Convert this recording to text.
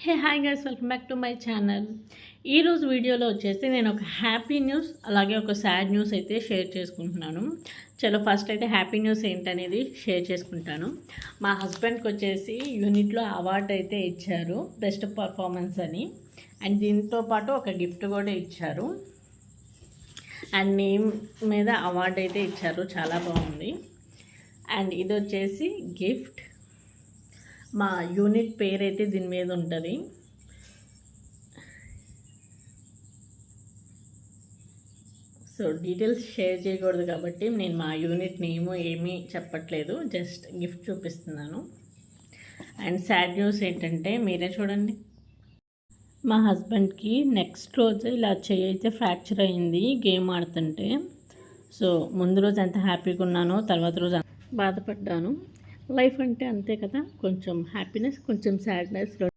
Hey hi guys, welcome back to my channel. ఈరోజు వీడియోలో వచ్చేసి నేను ఒక హ్యాపీ న్యూస్ అలాగే ఒక సాడ్ న్యూస్ అయితే షేర్ చేసుకుంటున్నాను. చలో ఫస్ట్ అయితే హ్యాపీ న్యూస్ ఏంటనేది షేర్ చేసుకుంటాను. మా హస్బెండ్కి వచ్చేసి యూనిట్లో అవార్డు అయితే ఇచ్చారు, బెస్ట్ పర్ఫార్మెన్స్ అని. అండ్ దీంతో పాటు ఒక గిఫ్ట్ కూడా ఇచ్చారు. అండ్ నేమ్ మీద అవార్డు అయితే ఇచ్చారు, చాలా బాగుంది. అండ్ ఇది వచ్చేసి గిఫ్ట్. మా యూనిట్ పేరు అయితే దీని మీద ఉంటుంది. సో డీటెయిల్స్ షేర్ చేయకూడదు కాబట్టి నేను మా యూనిట్ నేమ్ ఏమీ చెప్పట్లేదు, జస్ట్ గిఫ్ట్ చూపిస్తున్నాను. అండ్ సాడ్ న్యూస్ ఏంటంటే మీరే చూడండి. మా హస్బెండ్కి నెక్స్ట్ రోజు ఇలా చెయ్యి అయితే ఫ్రాక్చర్ అయింది గేమ్ ఆడుతుంటే. సో ముందు రోజు ఎంత హ్యాపీగా ఉన్నానో తర్వాత రోజు బాధపడ్డాను. లైఫ్ అంటే అంతే కదా, కొంచెం హ్యాపీనెస్ కొంచెం సాడ్నెస్